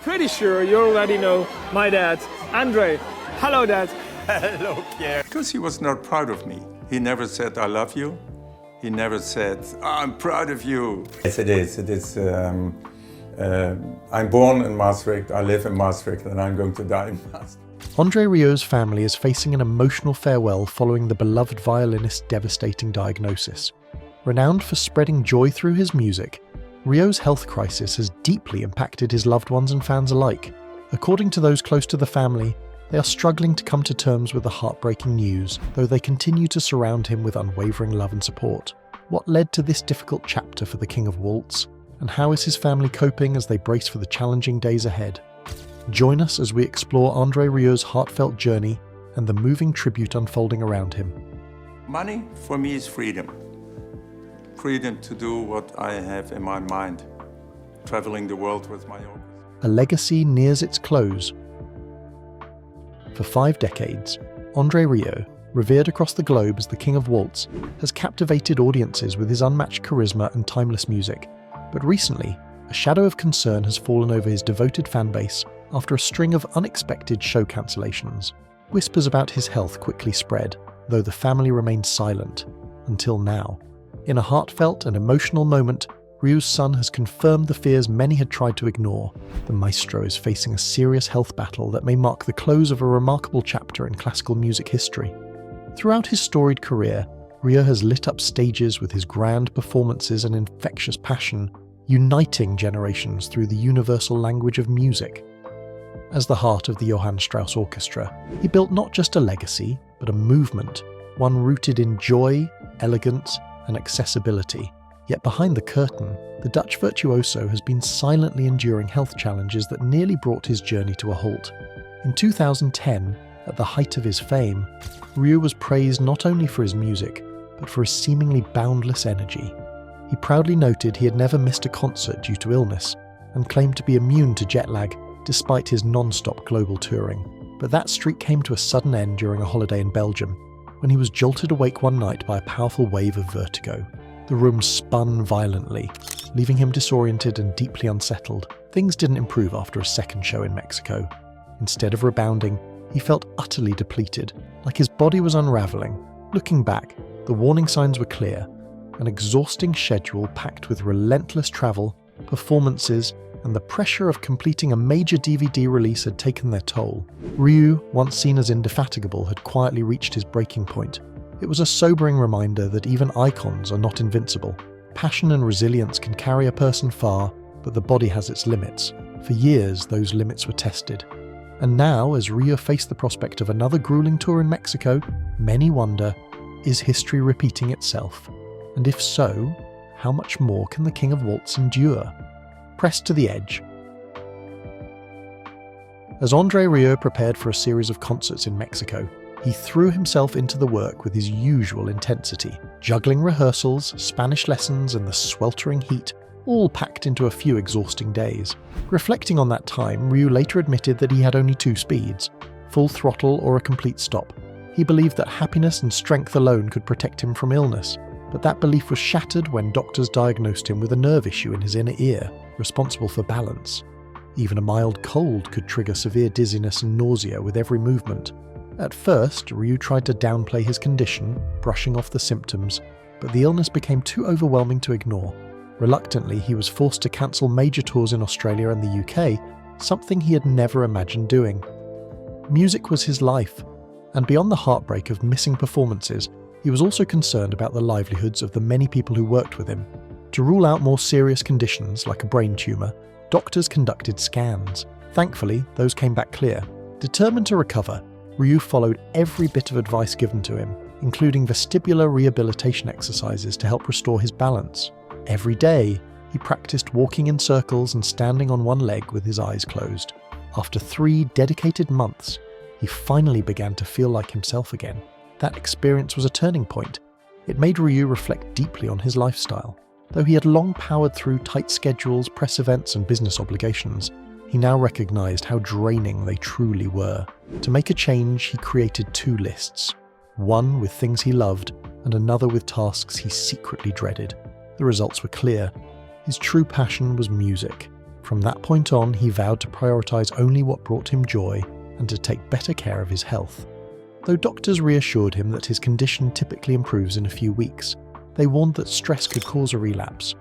Pretty sure you already know my dad, André. Hello, Dad. Hello, Pierre. Because he was not proud of me. He never said, I love you. He never said, I'm proud of you. Yes, it is. It is. I'm born in Maastricht, I live in Maastricht, and I'm going to die in Maastricht. André Rieu's family is facing an emotional farewell following the beloved violinist's devastating diagnosis. Renowned for spreading joy through his music, Rieu's health crisis has deeply impacted his loved ones and fans alike. According to those close to the family, they are struggling to come to terms with the heartbreaking news, though they continue to surround him with unwavering love and support. What led to this difficult chapter for the King of Waltz, and how is his family coping as they brace for the challenging days ahead? Join us as we explore André Rieu's heartfelt journey and the moving tribute unfolding around him. Money, for me, is freedom. Freedom to do what I have in my mind, traveling the world with my orchestra. A legacy nears its close. For 5 decades, André Rieu, revered across the globe as the King of Waltz, has captivated audiences with his unmatched charisma and timeless music. But recently, a shadow of concern has fallen over his devoted fanbase after a string of unexpected show cancellations. Whispers about his health quickly spread, though the family remained silent, until now. In a heartfelt and emotional moment, Rieu's son has confirmed the fears many had tried to ignore. The maestro is facing a serious health battle that may mark the close of a remarkable chapter in classical music history. Throughout his storied career, Rieu has lit up stages with his grand performances and infectious passion, uniting generations through the universal language of music. As the heart of the Johann Strauss Orchestra, he built not just a legacy, but a movement, one rooted in joy, elegance, and accessibility. Yet behind the curtain, the Dutch virtuoso has been silently enduring health challenges that nearly brought his journey to a halt. In 2010, at the height of his fame, Rieu was praised not only for his music, but for his seemingly boundless energy. He proudly noted he had never missed a concert due to illness, and claimed to be immune to jet lag despite his non-stop global touring. But that streak came to a sudden end during a holiday in Belgium, when he was jolted awake one night by a powerful wave of vertigo. The room spun violently, leaving him disoriented and deeply unsettled. Things didn't improve after a second show in Mexico. Instead of rebounding, he felt utterly depleted, like his body was unraveling. Looking back, the warning signs were clear. An exhausting schedule packed with relentless travel, performances, and the pressure of completing a major DVD release had taken their toll. Rieu, once seen as indefatigable, had quietly reached his breaking point. It was a sobering reminder that even icons are not invincible. Passion and resilience can carry a person far, but the body has its limits. For years, those limits were tested. And now, as Rieu faced the prospect of another grueling tour in Mexico, many wonder, is history repeating itself? And if so, how much more can the King of Waltz endure? Pressed to the edge. As André Rieu prepared for a series of concerts in Mexico, he threw himself into the work with his usual intensity, juggling rehearsals, Spanish lessons, and the sweltering heat, all packed into a few exhausting days. Reflecting on that time, Rieu later admitted that he had only 2 speeds, full throttle or a complete stop. He believed that happiness and strength alone could protect him from illness, but that belief was shattered when doctors diagnosed him with a nerve issue in his inner ear, responsible for balance. Even a mild cold could trigger severe dizziness and nausea with every movement. At first, Rieu tried to downplay his condition, brushing off the symptoms, but the illness became too overwhelming to ignore. Reluctantly, he was forced to cancel major tours in Australia and the UK, something he had never imagined doing. Music was his life, and beyond the heartbreak of missing performances, he was also concerned about the livelihoods of the many people who worked with him. To rule out more serious conditions like a brain tumour, doctors conducted scans. Thankfully, those came back clear. Determined to recover, Rieu followed every bit of advice given to him, including vestibular rehabilitation exercises to help restore his balance. Every day, he practiced walking in circles and standing on one leg with his eyes closed. After 3 dedicated months, he finally began to feel like himself again. That experience was a turning point. It made Rieu reflect deeply on his lifestyle. Though he had long powered through tight schedules, press events, and business obligations, he now recognized how draining they truly were. To make a change, he created 2 lists. One with things he loved, and another with tasks he secretly dreaded. The results were clear. His true passion was music. From that point on, he vowed to prioritise only what brought him joy and to take better care of his health. Though doctors reassured him that his condition typically improves in a few weeks, they warned that stress could cause a relapse,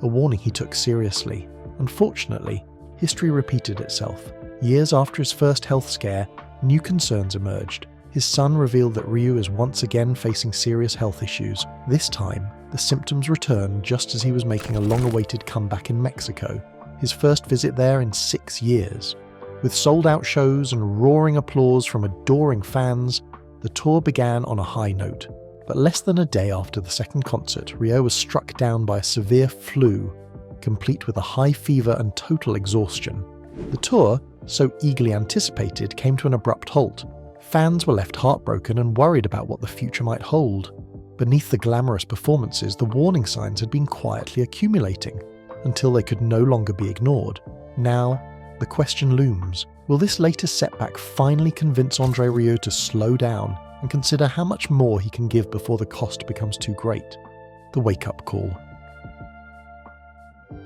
a warning he took seriously. Unfortunately, history repeated itself. Years after his first health scare, new concerns emerged. His son revealed that Rieu is once again facing serious health issues. This time, the symptoms returned just as he was making a long-awaited comeback in Mexico, his first visit there in 6 years. With sold-out shows and roaring applause from adoring fans, the tour began on a high note. But less than a day after the second concert, Rieu was struck down by a severe flu, complete with a high fever and total exhaustion. The tour, so eagerly anticipated, came to an abrupt halt. Fans were left heartbroken and worried about what the future might hold. Beneath the glamorous performances, the warning signs had been quietly accumulating, until they could no longer be ignored. Now, the question looms, will this latest setback finally convince André Rieu to slow down and consider how much more he can give before the cost becomes too great? The wake-up call.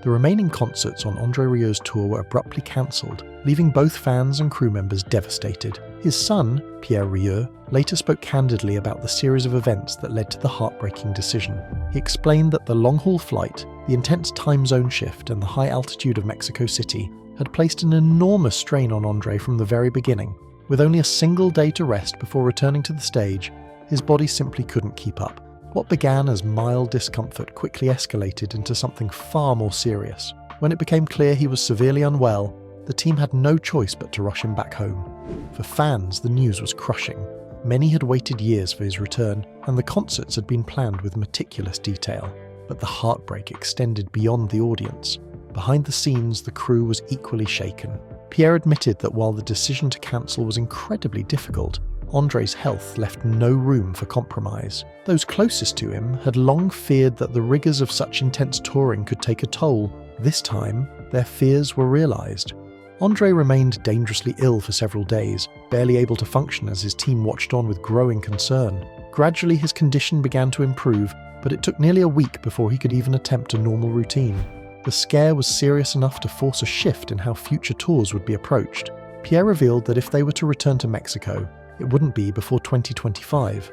The remaining concerts on André Rieu's tour were abruptly cancelled, leaving both fans and crew members devastated. His son, Pierre Rieu, later spoke candidly about the series of events that led to the heartbreaking decision. He explained that the long-haul flight, the intense time zone shift and the high altitude of Mexico City had placed an enormous strain on André from the very beginning. With only a single day to rest before returning to the stage, his body simply couldn't keep up. What began as mild discomfort quickly escalated into something far more serious. When it became clear he was severely unwell, the team had no choice but to rush him back home. For fans, the news was crushing. Many had waited years for his return, and the concerts had been planned with meticulous detail. But the heartbreak extended beyond the audience. Behind the scenes, the crew was equally shaken. Pierre admitted that while the decision to cancel was incredibly difficult, André's health left no room for compromise. Those closest to him had long feared that the rigours of such intense touring could take a toll. This time, their fears were realised. André remained dangerously ill for several days, barely able to function as his team watched on with growing concern. Gradually his condition began to improve, but it took nearly a week before he could even attempt a normal routine. The scare was serious enough to force a shift in how future tours would be approached. Pierre revealed that if they were to return to Mexico, it wouldn't be before 2025.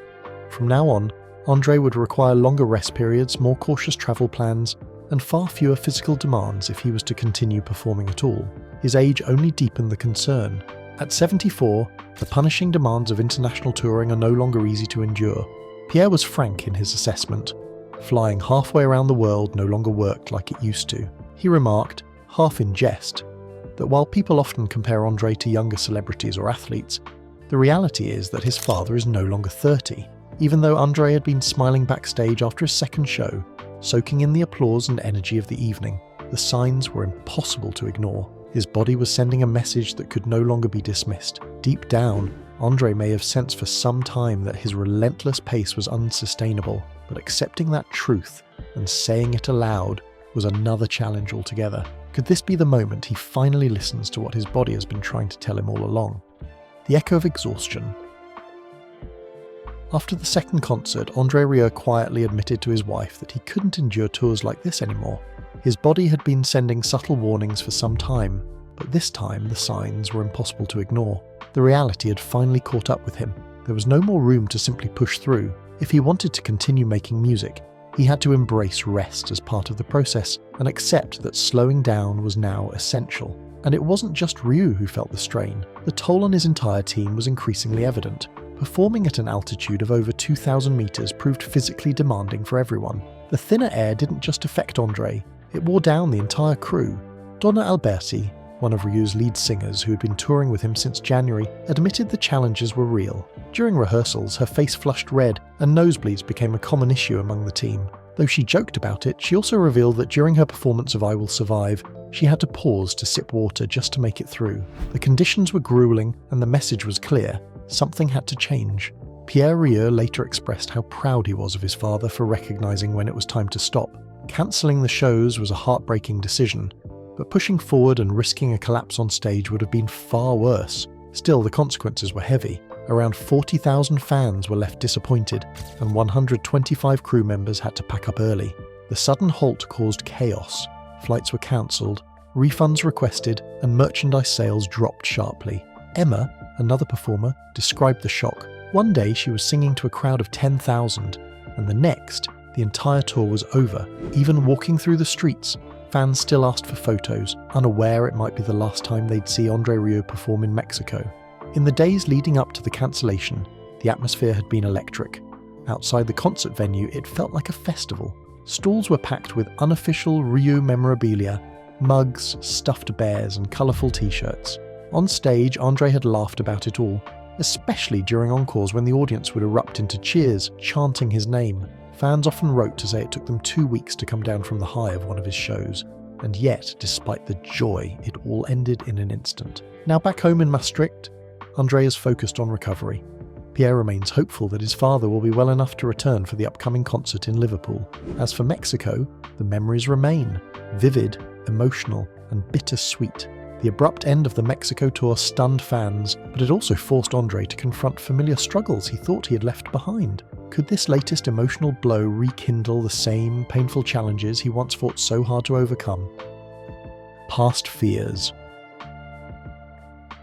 From now on, André would require longer rest periods, more cautious travel plans, and far fewer physical demands if he was to continue performing at all. His age only deepened the concern. At 74, the punishing demands of international touring are no longer easy to endure. Pierre was frank in his assessment. Flying halfway around the world no longer worked like it used to. He remarked, half in jest, that while people often compare André to younger celebrities or athletes, the reality is that his father is no longer 30. Even though André had been smiling backstage after his second show, soaking in the applause and energy of the evening, the signs were impossible to ignore. His body was sending a message that could no longer be dismissed. Deep down, André may have sensed for some time that his relentless pace was unsustainable, but accepting that truth and saying it aloud was another challenge altogether. Could this be the moment he finally listens to what his body has been trying to tell him all along? The echo of exhaustion. After the second concert, André Rieu quietly admitted to his wife that he couldn't endure tours like this anymore. His body had been sending subtle warnings for some time, but this time the signs were impossible to ignore. The reality had finally caught up with him. There was no more room to simply push through. If he wanted to continue making music, he had to embrace rest as part of the process and accept that slowing down was now essential. And it wasn't just Rieu who felt the strain. The toll on his entire team was increasingly evident. Performing at an altitude of over 2,000 meters proved physically demanding for everyone. The thinner air didn't just affect André, it wore down the entire crew. Donna Alberti, one of Rieu's lead singers who had been touring with him since January, admitted the challenges were real. During rehearsals, her face flushed red and nosebleeds became a common issue among the team. Though she joked about it, she also revealed that during her performance of I Will Survive, she had to pause to sip water just to make it through. The conditions were grueling and the message was clear. Something had to change. Pierre Rieu later expressed how proud he was of his father for recognizing when it was time to stop. Cancelling the shows was a heartbreaking decision, but pushing forward and risking a collapse on stage would have been far worse. Still, the consequences were heavy. Around 40,000 fans were left disappointed, and 125 crew members had to pack up early. The sudden halt caused chaos. Flights were cancelled, refunds requested, and merchandise sales dropped sharply. Emma, another performer, described the shock. One day she was singing to a crowd of 10,000, and the next, the entire tour was over. Even walking through the streets, fans still asked for photos, unaware it might be the last time they'd see André Rieu perform in Mexico. In the days leading up to the cancellation, the atmosphere had been electric. Outside the concert venue, it felt like a festival. Stalls were packed with unofficial Rieu memorabilia, mugs, stuffed bears, and colourful t-shirts. On stage, André had laughed about it all, especially during encores when the audience would erupt into cheers, chanting his name. Fans often wrote to say it took them 2 weeks to come down from the high of one of his shows. And yet, despite the joy, it all ended in an instant. Now back home in Maastricht, André is focused on recovery. Pierre remains hopeful that his father will be well enough to return for the upcoming concert in Liverpool. As for Mexico, the memories remain, vivid, emotional, and bittersweet. The abrupt end of the Mexico tour stunned fans, but it also forced André to confront familiar struggles he thought he had left behind. Could this latest emotional blow rekindle the same painful challenges he once fought so hard to overcome? Past fears.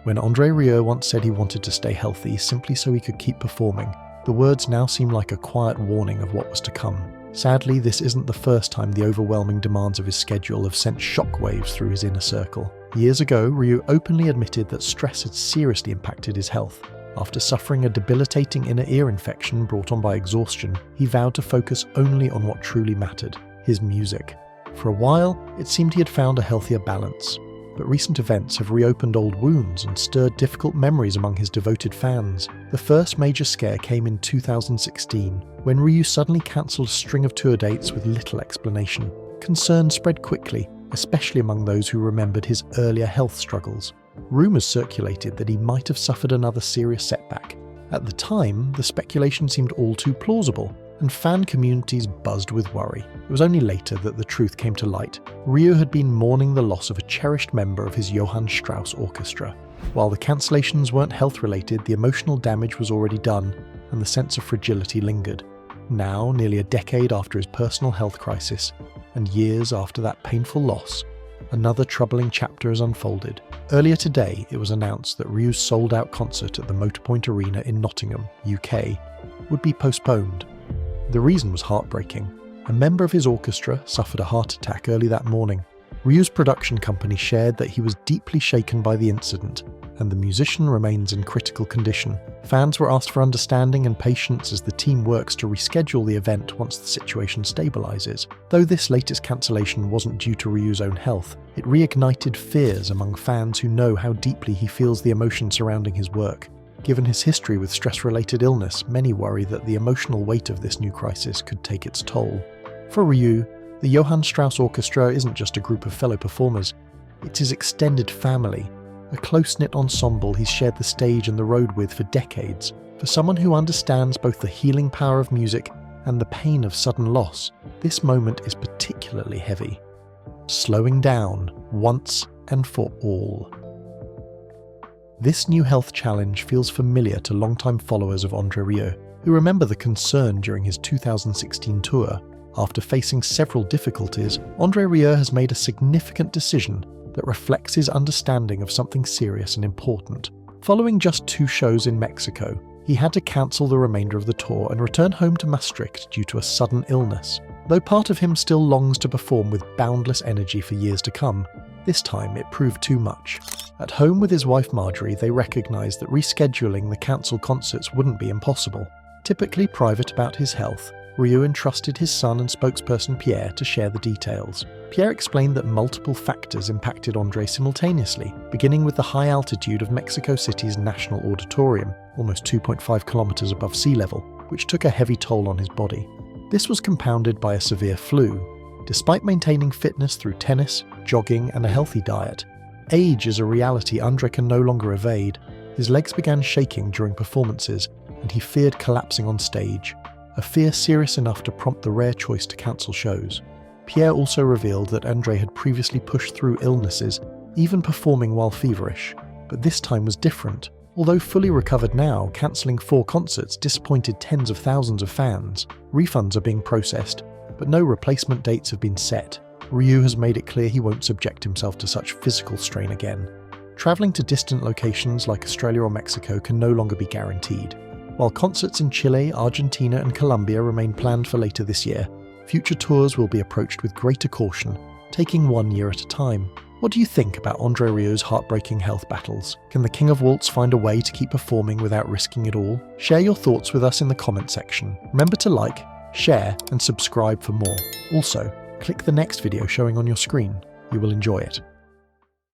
When André Rieu once said he wanted to stay healthy simply so he could keep performing, the words now seem like a quiet warning of what was to come. Sadly, this isn't the first time the overwhelming demands of his schedule have sent shockwaves through his inner circle. Years ago, Rieu openly admitted that stress had seriously impacted his health. After suffering a debilitating inner ear infection brought on by exhaustion, he vowed to focus only on what truly mattered, his music. For a while, it seemed he had found a healthier balance. But recent events have reopened old wounds and stirred difficult memories among his devoted fans. The first major scare came in 2016, when Rieu suddenly cancelled a string of tour dates with little explanation. Concern spread quickly, especially among those who remembered his earlier health struggles. Rumours circulated that he might have suffered another serious setback. At the time, the speculation seemed all too plausible, and fan communities buzzed with worry. It was only later that the truth came to light. Rieu had been mourning the loss of a cherished member of his Johann Strauss orchestra. While the cancellations weren't health-related, the emotional damage was already done, and the sense of fragility lingered. Now, nearly a decade after his personal health crisis, and years after that painful loss, another troubling chapter has unfolded. Earlier today, it was announced that Rieu's sold-out concert at the Motorpoint Arena in Nottingham, UK, would be postponed. The reason was heartbreaking. A member of his orchestra suffered a heart attack early that morning. Rieu's production company shared that he was deeply shaken by the incident, and the musician remains in critical condition. Fans were asked for understanding and patience as the team works to reschedule the event once the situation stabilises. Though this latest cancellation wasn't due to Rieu's own health, it reignited fears among fans who know how deeply he feels the emotion surrounding his work. Given his history with stress-related illness, many worry that the emotional weight of this new crisis could take its toll. For Rieu, the Johann Strauss Orchestra isn't just a group of fellow performers, it's his extended family, a close-knit ensemble he's shared the stage and the road with for decades. For someone who understands both the healing power of music and the pain of sudden loss, this moment is particularly heavy. Slowing down, once and for all. This new health challenge feels familiar to longtime followers of André Rieu, who remember the concern during his 2016 tour. After facing several difficulties, André Rieu has made a significant decision that reflects his understanding of something serious and important. Following just 2 shows in Mexico, he had to cancel the remainder of the tour and return home to Maastricht due to a sudden illness. Though part of him still longs to perform with boundless energy for years to come, this time it proved too much. At home with his wife Marjorie, they recognised that rescheduling the cancelled concerts wouldn't be impossible. Typically private about his health, Rieu entrusted his son and spokesperson Pierre to share the details. Pierre explained that multiple factors impacted André simultaneously, beginning with the high altitude of Mexico City's National Auditorium, almost 2.5 kilometers above sea level, which took a heavy toll on his body. This was compounded by a severe flu. Despite maintaining fitness through tennis, jogging, and a healthy diet, age is a reality André can no longer evade. His legs began shaking during performances, and he feared collapsing on stage, a fear serious enough to prompt the rare choice to cancel shows. Pierre also revealed that André had previously pushed through illnesses, even performing while feverish, but this time was different. Although fully recovered now, cancelling 4 concerts disappointed tens of thousands of fans. Refunds are being processed, but no replacement dates have been set. Rieu has made it clear he won't subject himself to such physical strain again. Travelling to distant locations like Australia or Mexico can no longer be guaranteed. While concerts in Chile, Argentina and Colombia remain planned for later this year, future tours will be approached with greater caution, taking 1 year at a time. What do you think about André Rieu's heartbreaking health battles? Can the King of Waltz find a way to keep performing without risking it all? Share your thoughts with us in the comment section. Remember to like, share and subscribe for more. Also, click the next video showing on your screen. You will enjoy it.